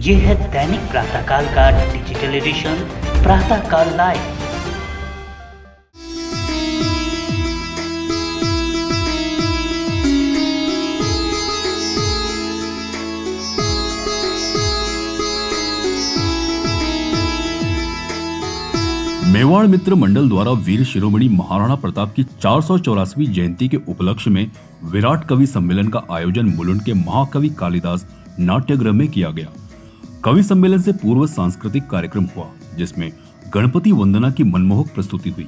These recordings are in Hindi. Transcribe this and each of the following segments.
ये है दैनिक प्रातःकाल का डिजिटल एडिशन प्रातःकाल लाइव। मेवाड़ मित्र मंडल द्वारा वीर शिरोमणि महाराणा प्रताप की 484वीं जयंती के उपलक्ष्य में विराट कवि सम्मेलन का आयोजन मुलुंड के महाकवि कालिदास नाट्यगृह में किया गया। कवि सम्मेलन से पूर्व सांस्कृतिक कार्यक्रम हुआ, जिसमें गणपति वंदना की मनमोहक प्रस्तुति हुई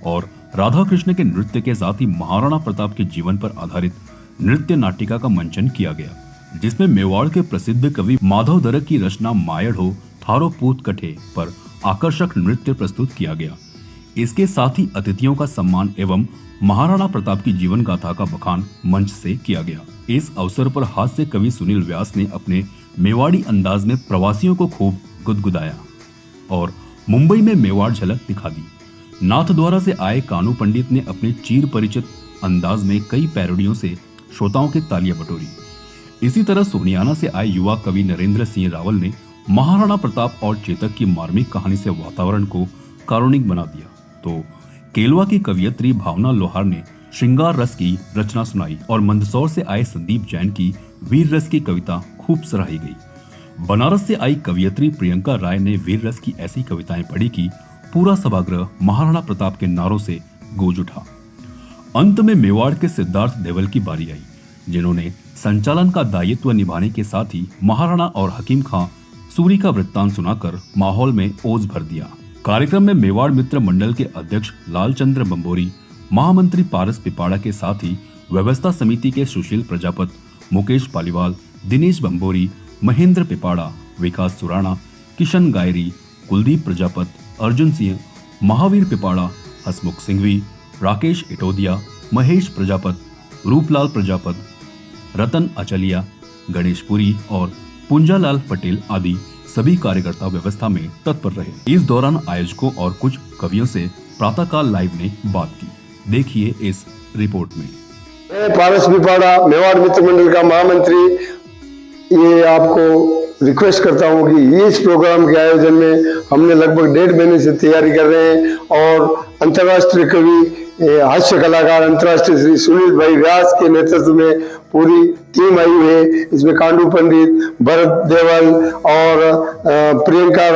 और राधा कृष्ण के नृत्य के साथ ही महाराणा प्रताप के जीवन पर आधारित नृत्य नाटिका का मंचन किया गया, जिसमें मेवाड़ के प्रसिद्ध कवि माधव दरक की रचना मायड़ हो थारो पूत कठे पर आकर्षक नृत्य प्रस्तुत किया गया। इसके साथ ही अतिथियों का सम्मान एवं महाराणा प्रताप की जीवन गाथा का बखान मंच से किया गया। इस अवसर पर हास्य कवि सुनील व्यास ने अपने मेवाड़ी अंदाज में प्रवासियों को खूब गुदगुदाया और मुंबई में मेवाड़ झलक दिखा दी। नाथद्वारा से आए कानू पंडित ने अपने चीर परिचित अंदाज में कई पैरोडियों से श्रोताओं की तालियां बटोरी। इसी तरह सोनियाना से आए युवा कवि नरेंद्र सिंह रावल ने महाराणा प्रताप और चेतक की मार्मिक कहानी से वातावरण को कारुणिक बना दिया, तो केलवा की कवियत्री भावना लोहार ने श्रृंगार रस की रचना सुनाई और मंदसौर से आए संदीप जैन की वीर रस की कविता खूब सराही गई। बनारस से आई कवियत्री प्रियंका राय ने वीर रस की ऐसी कविताएं पढ़ी कि पूरा सभागृह महाराणा प्रताप के नारों से गूंज उठा। अंत में मेवाड़ के सिद्धार्थ देवल की बारी आई, जिन्होंने संचालन का दायित्व निभाने के साथ ही महाराणा और हकीम खां सूरी का वृत्तांत सुनाकर माहौल में ओज भर दिया। कार्यक्रम में मेवाड़ मित्र मंडल के अध्यक्ष लालचंद्र बंबोरी, महामंत्री पारस पिपाड़ा के साथ ही व्यवस्था समिति के सुशील प्रजापत, मुकेश पालीवाल, दिनेश बंबोरी, महेंद्र पिपाड़ा, विकास सुराणा, किशन गायरी, कुलदीप प्रजापत, अर्जुन सिंह, महावीर पिपाड़ा, हसमुख सिंघवी, राकेश इटोदिया, महेश प्रजापत, रूपलाल प्रजापत, रतन अचलिया, गणेश पुरी और पुंजालाल पटेल आदि सभी कार्यकर्ता व्यवस्था में तत्पर रहे। इस दौरान आयोजकों और कुछ कवियों से प्रातःकाल लाइव ने बात की। देखिए इस रिपोर्ट में। मैं पारस पिपाड़ा, मेवाड़ मित्र मंडल का महामंत्री, ये आपको रिक्वेस्ट करता हूँ कि इस प्रोग्राम के आयोजन में हमने लगभग 1.5 महीने से तैयारी कर रहे हैं और अंतर्राष्ट्रीय कवि हास्य कलाकार अंतर्राष्ट्रीय श्री सुनील भाई व्यास के नेतृत्व में पूरी टीम आई हुई है। इसमें कांडू पंडित, भरत देवल और प्रियंका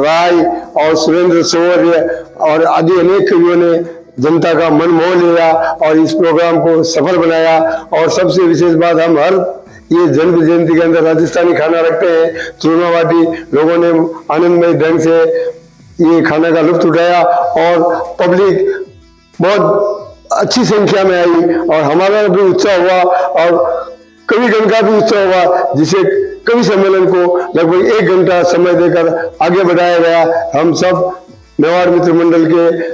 राय और सुरेंद्र सौर्य और आदि अनेक कवियों ने जनता का मन मोह लिया और इस प्रोग्राम को सफल बनाया। और सबसे विशेष बात, हम हर ये जन्म जयंती के अंदर राजस्थानी खाना रखते हैं, चूरमा बाटी। लोगों ने आनंदमय ढंग से ये खाना का लुत्फ उठाया और पब्लिक बहुत अच्छी संख्या में आई और हमारा भी उत्साह हुआ और कविगण का भी उत्साह हुआ, जिसे कवि सम्मेलन को लगभग 1 घंटा समय देकर आगे बढ़ाया गया। हम सब मेवाड़ मित्र मंडल के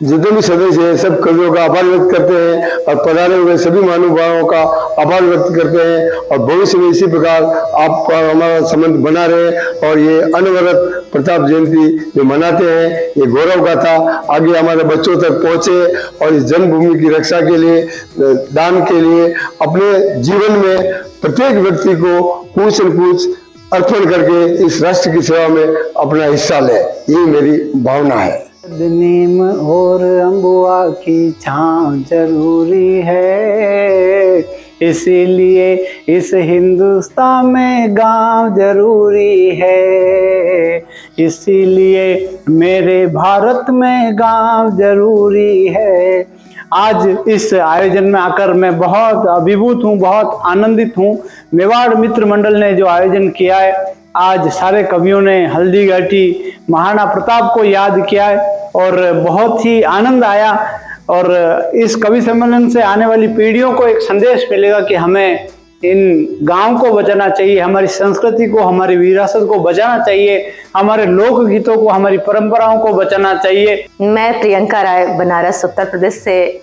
जितने भी सदस्य हैं सब कवियों का आभार व्यक्त करते हैं और पधारे हुए सभी महानुभावों का आभार व्यक्त करते हैं और भविष्य में इसी प्रकार आपका हमारा संबंध बना रहे और ये अनवरत प्रताप जयंती जो मनाते हैं, ये गौरव गाथा आगे हमारे बच्चों तक पहुंचे और इस जन्मभूमि की रक्षा के लिए, दान के लिए अपने जीवन में प्रत्येक व्यक्ति को कुछ न कुछ अर्पण करके इस राष्ट्र की सेवा में अपना हिस्सा ले, ये मेरी भावना है। नीम और अम्बुआ की छांव जरूरी है, इसीलिए इस हिंदुस्तान में गांव जरूरी है, इसीलिए मेरे भारत में गांव जरूरी है। आज इस आयोजन में आकर मैं बहुत अभिभूत हूँ, बहुत आनंदित हूँ। मेवाड़ मित्र मंडल ने जो आयोजन किया है, आज सारे कवियों ने हल्दी घाटी महाराणा प्रताप को याद किया है और बहुत ही आनंद आया। और इस कवि सम्मेलन से आने वाली पीढ़ियों को एक संदेश मिलेगा कि हमें इन गांव को बचाना चाहिए, हमारी संस्कृति को, हमारी विरासत को बचाना चाहिए, हमारे लोकगीतों को, हमारी परंपराओं को बचाना चाहिए। मैं प्रियंका राय बनारस उत्तर प्रदेश से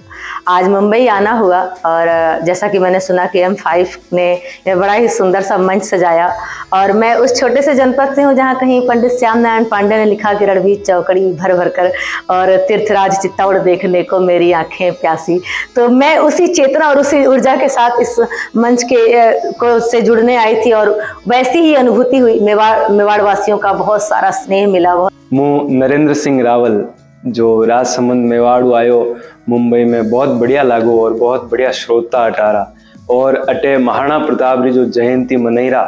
आज मुंबई आना हुआ और जैसा कि मैंने सुना कि M5 ने यह बड़ा ही सुंदर सा मंच सजाया और मैं उस छोटे से जनपद से हूँ जहाँ कहीं पंडित श्याम नारायण पांडे ने लिखा कि रणवीर चौकड़ी भर भर कर और तीर्थराज चित्तौड़ देखने को मेरी आंखें प्यासी। तो मैं उसी चेतना और उसी ऊर्जा के साथ इस मंच के से जुड़ने आई थी और वैसी ही अनुभूति हुई। मेवाड़ वासियों का बहुत सारा स्नेह मिला। मैं नरेंद्र सिंह रावल जो राजसमंद मेवाड़ू आयो मुंबई में बहुत बढ़िया लागो और बहुत बढ़िया श्रोता अटारा और अटे महाराणा प्रताप री जो जयंती मनईरा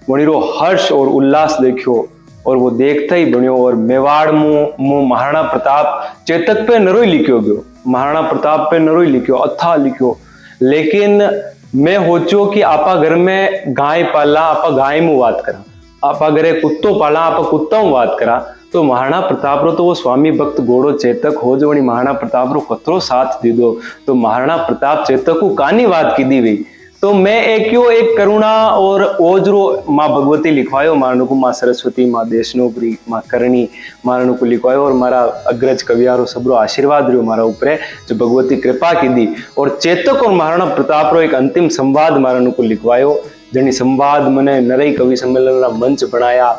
वणीरो हर्ष और उल्लास देखियो और वो देखता ही बनियो। और मेवाड़ मु महाराणा प्रताप चेतक पे नरोई लिखियो गयो, महाराणा प्रताप पे नरोई लिखियो, अथा लिखियो, लेकिन मैं होचो कि आपा घर में गाय पाला आपा गाय में बात करा, आपा घरे कुत्तो पाला आपा कुत्ता में बात करा। तो महाराणा प्रताप रो तो वो स्वामी भक्त घोड़ो चेतक हो जो वणी महाराणा प्रताप रो कतरो साथ दीदो। तो महाराणा प्रताप चेतक को कानी बात की दी हुई। तो मैं एक करुणा और ओजरो माँ भगवती लिखवायो, मारनु को माँ सरस्वती, माँ देशनोपरी, माँ करणी मारनु को लिखवायो और मारा अग्रज कवियारो सबरो आशीर्वाद रहो मारा ऊपर जो भगवती कृपा की दी। और चेतक और महाराणा प्रताप रो एक अंतिम संवाद मारनु को लिखवायो जनी संवाद मने नरई कवि सम्मेलन मंच बनाया,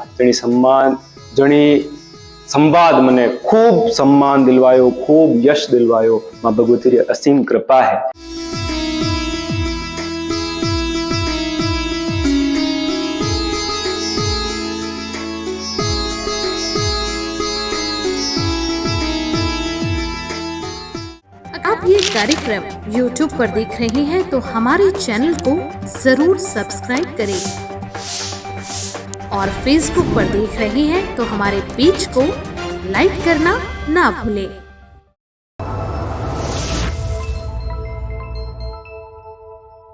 जनी संवाद मने खूब सम्मान दिलवायो, खूब यश दिलवायो। माँ भगवती री असीम कृपा है। आप ये कार्यक्रम YouTube पर देख रहे हैं तो हमारे चैनल को जरूर सब्सक्राइब करें और Facebook पर देख रहे हैं तो हमारे पेज को लाइक करना ना भूलें।